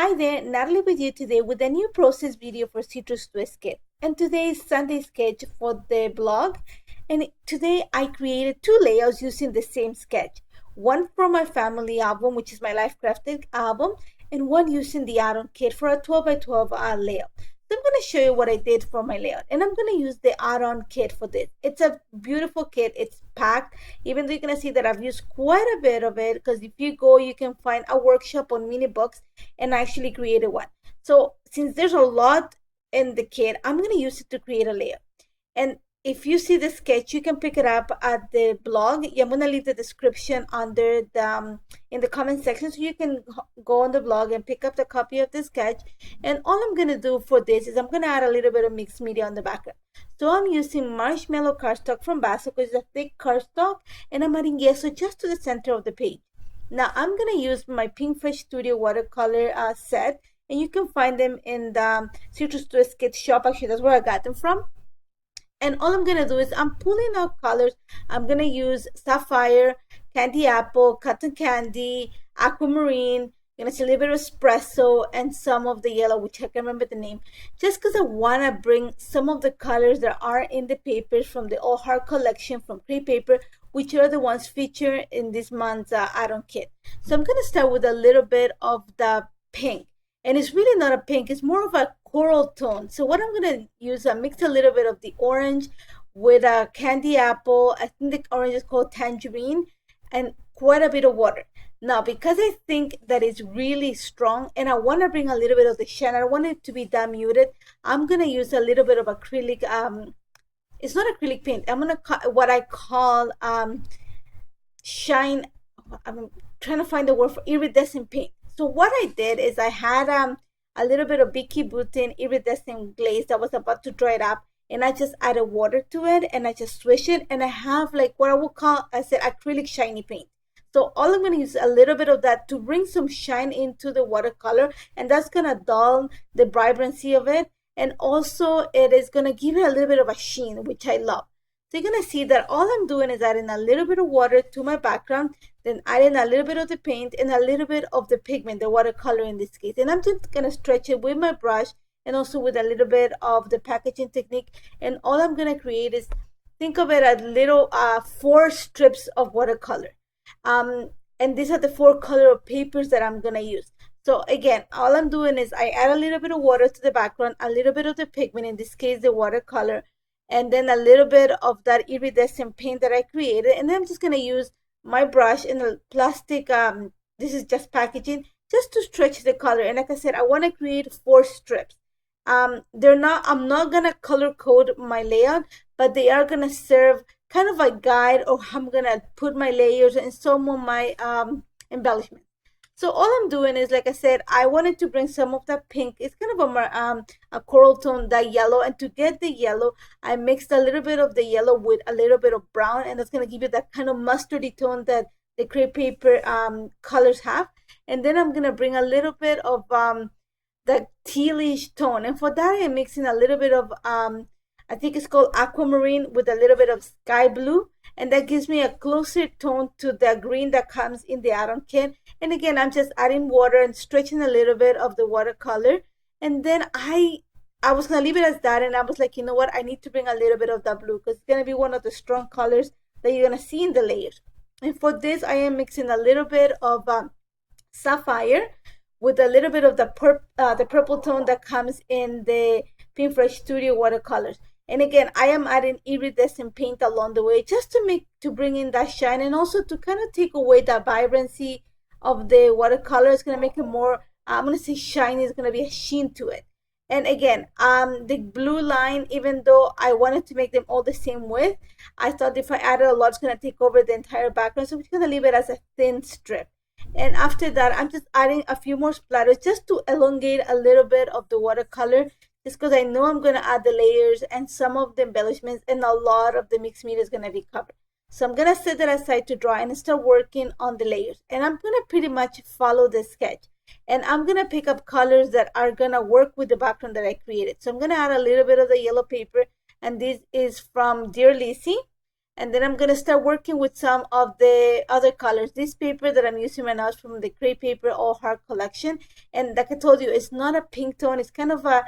Hi there, Natalie with you today with a new process video for Citrus Twist Kit. And today is Sunday sketch for the blog. And today I created two layouts using the same sketch. One from my family album, which is my Life Crafted album, and one using the add-on kit for a 12 by 12 layout. So I'm going to show you what I did for my layout, and I'm going to use the add-on kit for this. It's a beautiful kit. It's packed, even though you're going to see that I've used quite a bit of it, because if you go, you can find a workshop on mini books, and I actually created one. So since there's a lot in the kit, I'm going to use it to create a layout. And if you see the sketch, you can pick it up at the blog. I'm going to leave the description under the in the comment section, so you can go on the blog and pick up the copy of the sketch. And all I'm going to do for this is I'm going to add a little bit of mixed media on the background. So I'm using marshmallow cardstock from Basso, because it's a thick cardstock, and I'm adding gesso just to the center of the page. Now I'm going to use my Pinksfresh Studio watercolor set, and you can find them in the Citrus Twist Kit shop. Actually, that's where I got them from. And all I'm going to do is I'm pulling out colors. I'm going to use sapphire, candy apple, cotton candy, aquamarine. I'm going to see a little bit of espresso and some of the yellow, which I can remember the name, just because I want to bring some of the colors that are in the papers from the All Heart collection from Crepe Paper, which are the ones featured in this month's add-on kit. So I'm going to start with a little bit of the pink. And it's really not a pink, it's more of a coral tone. So what I'm going to use, I mix a little bit of the orange with a candy apple. I think the orange is called tangerine, and quite a bit of water. Now, because I think that it's really strong and I want to bring a little bit of the shine, I don't want it to be that muted, I'm going to use a little bit of acrylic, it's not acrylic paint, I'm going to what I call shine, I'm trying to find the word for iridescent paint. So what I did is I had a little bit of Vicky Boutin iridescent glaze that was about to dry it up, and I just added water to it, and I just swish it, and I have like what I would call, I said, acrylic shiny paint. So all I'm going to use a little bit of that to bring some shine into the watercolor, and that's going to dull the vibrancy of it, and also it is going to give it a little bit of a sheen, which I love. So you're going to see that all I'm doing is adding a little bit of water to my background, then adding a little bit of the paint and a little bit of the pigment, the watercolor in this case. And I'm just going to stretch it with my brush and also with a little bit of the packaging technique. And all I'm going to create is, think of it as little 4 strips of watercolor. And these are the 4 color of papers that I'm going to use. So again, all I'm doing is I add a little bit of water to the background, a little bit of the pigment, in this case the watercolor, and then a little bit of that iridescent paint that I created. And then I'm just going to use my brush in a plastic, this is just packaging, just to stretch the color. And like I said, I want to create 4 strips. I'm not going to color code my layout, but they are going to serve kind of a guide of how I'm going to put my layers and some of my embellishments. So all I'm doing is, like I said, I wanted to bring some of that pink. It's kind of a coral tone, that yellow. And to get the yellow, I mixed a little bit of the yellow with a little bit of brown. And that's going to give you that kind of mustardy tone that the crepe paper colors have. And then I'm going to bring a little bit of the tealish tone. And for that, I'm mixing a little bit of, I think it's called aquamarine, with a little bit of sky blue. And that gives me a closer tone to the green that comes in the add-on kit. And again, I'm just adding water and stretching a little bit of the watercolor. And then I was going to leave it as that. And I was like, you know what? I need to bring a little bit of that blue, because it's going to be one of the strong colors that you're going to see in the layers. And for this, I am mixing a little bit of sapphire with a little bit of the purple tone that comes in the Pinksfresh Studio watercolors. And again, I am adding iridescent paint along the way, just to bring in that shine, and also to kind of take away that vibrancy of the watercolor. It's going to make it more, I'm going to say shiny, it's going to be a sheen to it. And again, the blue line, even though I wanted to make them all the same width, I thought if I added a lot, it's going to take over the entire background. So we're going to leave it as a thin strip. And after that, I'm just adding a few more splatters just to elongate a little bit of the watercolor, just because I know I'm going to add the layers and some of the embellishments, and a lot of the mixed media is going to be covered. So I'm going to set that aside to dry and start working on the layers. And I'm going to pretty much follow the sketch. And I'm going to pick up colors that are going to work with the background that I created. So I'm going to add a little bit of the yellow paper. And this is from Dear Lizzie. And then I'm going to start working with some of the other colors. This paper that I'm using right now is from the Crepe Paper All Heart collection. And like I told you, it's not a pink tone. It's kind of a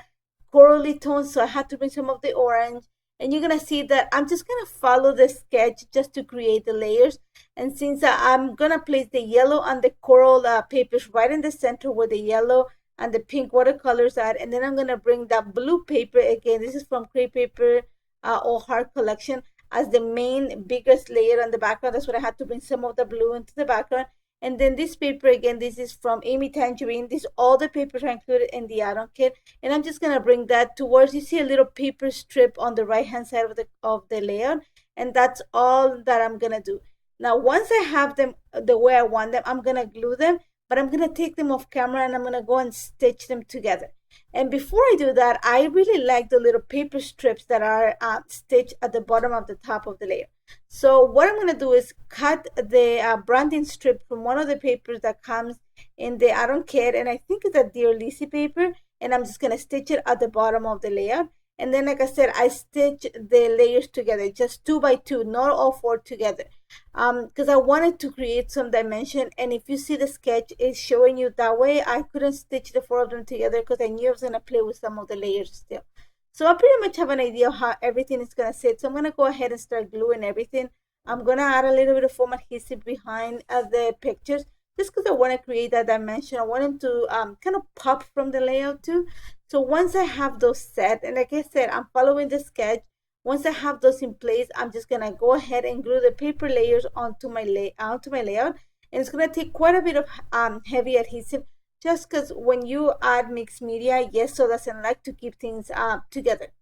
corally tone. So I had to bring some of the orange. And you're going to see that I'm just going to follow the sketch just to create the layers. And since I'm going to place the yellow and the coral papers right in the center where the yellow and the pink watercolors are, and then I'm going to bring that blue paper again. This is from Crepe Paper All Heart collection as the main biggest layer on the background. That's what I had to bring some of the blue into the background. And then this paper again, this is from Amy Tangerine. This all the papers are included in the add-on kit, and I'm just gonna bring that towards, you see a little paper strip on the right hand side of the layout, and that's all that I'm gonna do. Now once I have them the way I want them, I'm gonna glue them, but I'm gonna take them off camera and I'm gonna go and stitch them together. And before I do that, I really like the little paper strips that are stitched at the bottom of the top of the layer. So what I'm going to do is cut the branding strip from one of the papers that comes in the add-on kit, and I think it's a Dear Lizzy paper, and I'm just going to stitch it at the bottom of the layout. And then, like I said, I stitch the layers together, just 2 by 2, not all 4 together, because I wanted to create some dimension. And if you see the sketch, it's showing you that way. I couldn't stitch the 4 of them together because I knew I was going to play with some of the layers still. So I pretty much have an idea of how everything is going to sit. So I'm going to go ahead and start gluing everything. I'm going to add a little bit of foam adhesive behind the pictures, just because I want to create that dimension. I want them to kind of pop from the layout too. So once I have those set, and like I said, I'm following the sketch. Once I have those in place, I'm just gonna go ahead and glue the paper layers onto my layout. And it's gonna take quite a bit of heavy adhesive, just because when you add mixed media, Yeso doesn't like to keep things together.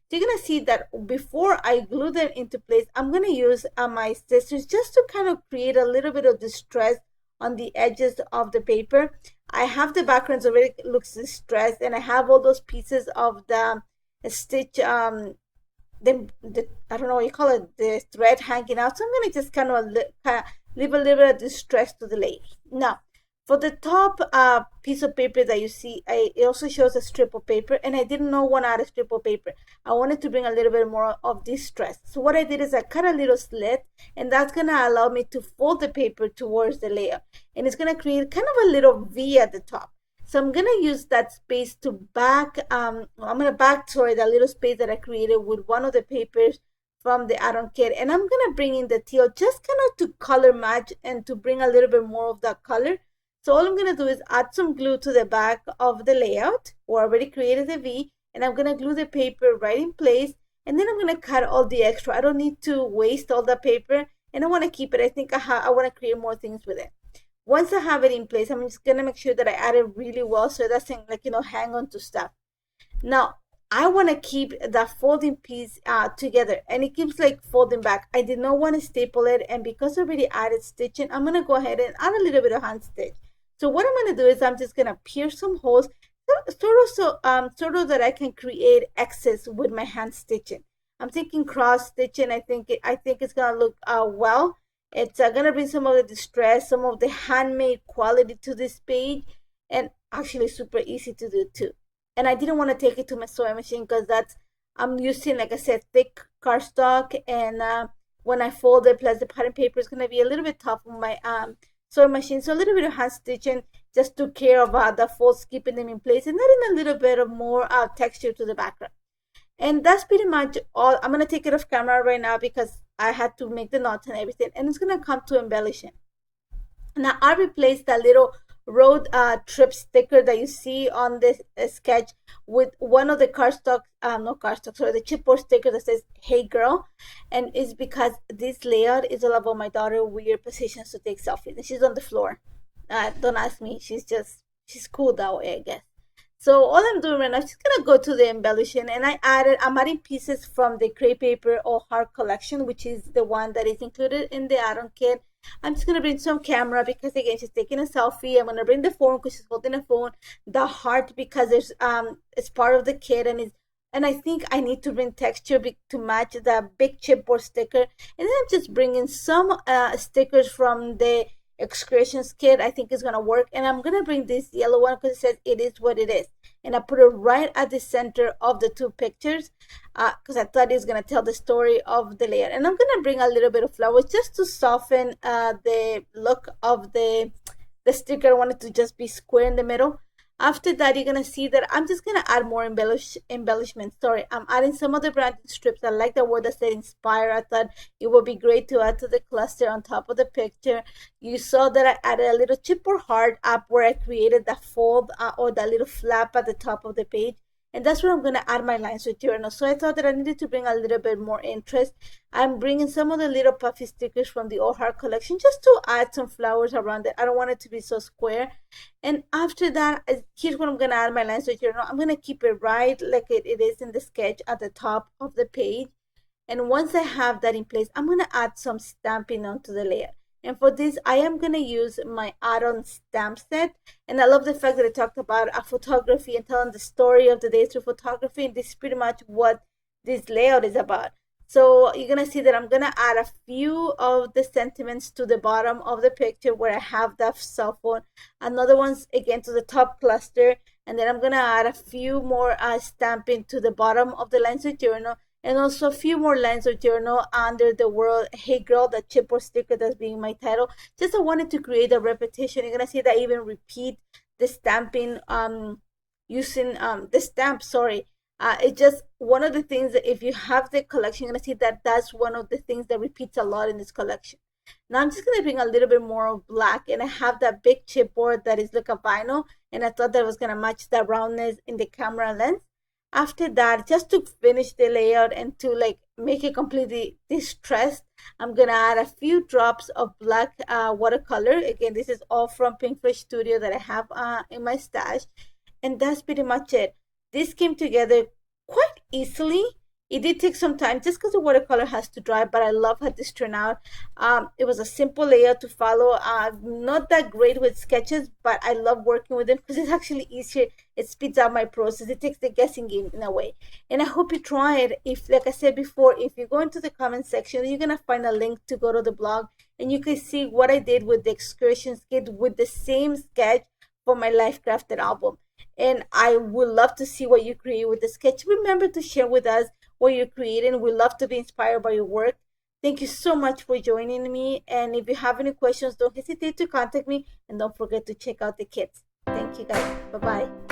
So you're gonna see that before I glue them into place, I'm gonna use my scissors just to kind of create a little bit of distress on the edges of the paper. I have the backgrounds already looks distressed, and I have all those pieces of the stitch, the I don't know what you call it, the thread hanging out. So I'm going to just kind of leave a little bit of distress to the layers. Now, for the top piece of paper that you see, it also shows a strip of paper, and I didn't want to add a strip of paper. I wanted to bring a little bit more of distress. So what I did is I cut a little slit, and that's going to allow me to fold the paper towards the layer. And it's going to create kind of a little V at the top. So I'm going to use that space to back, I'm going to that little space that I created with one of the papers from the add-on kit. And I'm going to bring in the teal just kind of to color match and to bring a little bit more of that color. So all I'm going to do is add some glue to the back of the layout, where I already created the V, and I'm going to glue the paper right in place. And then I'm going to cut all the extra. I don't need to waste all the paper, and I want to keep it. I think I want to create more things with it. Once I have it in place, I'm just going to make sure that I add it really well so it doesn't, like, hang on to stuff. Now, I want to keep that folding piece together, and it keeps like folding back. I did not want to staple it, and because I already added stitching, I'm going to go ahead and add a little bit of hand stitch. So what I'm going to do is I'm just going to pierce some holes, sort of that I can create excess with my hand stitching. I'm thinking cross stitching. I think it's going to look well. It's going to bring some of the distress, some of the handmade quality to this page, and actually super easy to do too. And I didn't want to take it to my sewing machine because I'm using, like I said, thick cardstock, and when I fold it, plus the pattern paper is going to be a little bit tough on my sewing machine. So a little bit of hand stitching just took care of the folds, keeping them in place, and adding a little bit of more texture to the background. And that's pretty much all. I'm going to take it off camera right now because I had to make the knots and everything, and it's going to come to embellishing. Now I replaced that little road trip sticker that you see on this sketch with one of the the chipboard sticker that says "Hey girl," and it's because this layout is all about my daughter weird positions to take selfies, and she's on the floor. Don't ask me, she's cool that way, I guess. So all I'm doing right now is just gonna go to the embellishing, and I'm adding pieces from the Crepe Paper All Heart collection, which is the one that is included in the add-on kit. I'm just gonna bring some camera because again she's taking a selfie. I'm gonna bring the phone because she's holding a phone. The heart because there's it's part of the kit, and I think I need to bring texture to match the big chipboard sticker. And then I'm just bringing some stickers from the Excretions kit. I think it's gonna work, and I'm gonna bring this yellow one because it says "It is what it is." and I put it right at the center of the two pictures because I thought it was going to tell the story of the layer. And I'm going to bring a little bit of flowers just to soften the look of the sticker. I want it to just be square in the middle. After that, you're gonna see that I'm just gonna add more embellishment. Sorry, I'm adding some of the branding strips. I like the word that said inspire. I thought it would be great to add to the cluster on top of the picture. You saw that I added a little chipboard heart up where I created that fold or that little flap at the top of the page. And that's where I'm going to add my lines with journal. So I thought that I needed to bring a little bit more interest. I'm bringing some of the little puffy stickers from the Old Heart collection just to add some flowers around it. I don't want it to be so square. And after that, here's what I'm going to add my lines with journal. I'm going to keep it right like it is in the sketch at the top of the page. And once I have that in place, I'm going to add some stamping onto the layer. And for this, I am going to use my add-on stamp set. And I love the fact that I talked about a photography and telling the story of the day through photography. And this is pretty much what this layout is about. So you're going to see that I'm going to add a few of the sentiments to the bottom of the picture where I have that cell phone. Another one's again to the top cluster. And then I'm going to add a few more stamping to the bottom of the lines of journal. And also a few more lines of journal under the word Hey Girl, the chipboard sticker that's being my title. Just I wanted to create a repetition. You're gonna see that I even repeat the stamping using the stamp, sorry. It's just one of the things that if you have the collection, you're gonna see that that's one of the things that repeats a lot in this collection. Now I'm just gonna bring a little bit more of black, and I have that big chipboard that is like a vinyl, and I thought that was gonna match the roundness in the camera lens. After that, just to finish the layout and to like make it completely distressed, I'm gonna add a few drops of black watercolor. Again, this is all from Pinksfresh Studio that I have in my stash, and that's pretty much it. This came together quite easily. It did take some time just because the watercolor has to dry, but I love how this turned out. It was a simple layout to follow. Not that great with sketches, but I love working with them because it's actually easier. It speeds up my process. It takes the guessing game in a way. And I hope you try it. If, like I said before, if you go into the comment section, you're going to find a link to go to the blog, and you can see what I did with the excursion kit with the same sketch for my Life Crafted album. And I would love to see what you create with the sketch. Remember to share with us what you're creating. We love to be inspired by your work. Thank you so much for joining me. And if you have any questions, don't hesitate to contact me. And don't forget to check out the kits. Thank you guys. Bye-bye.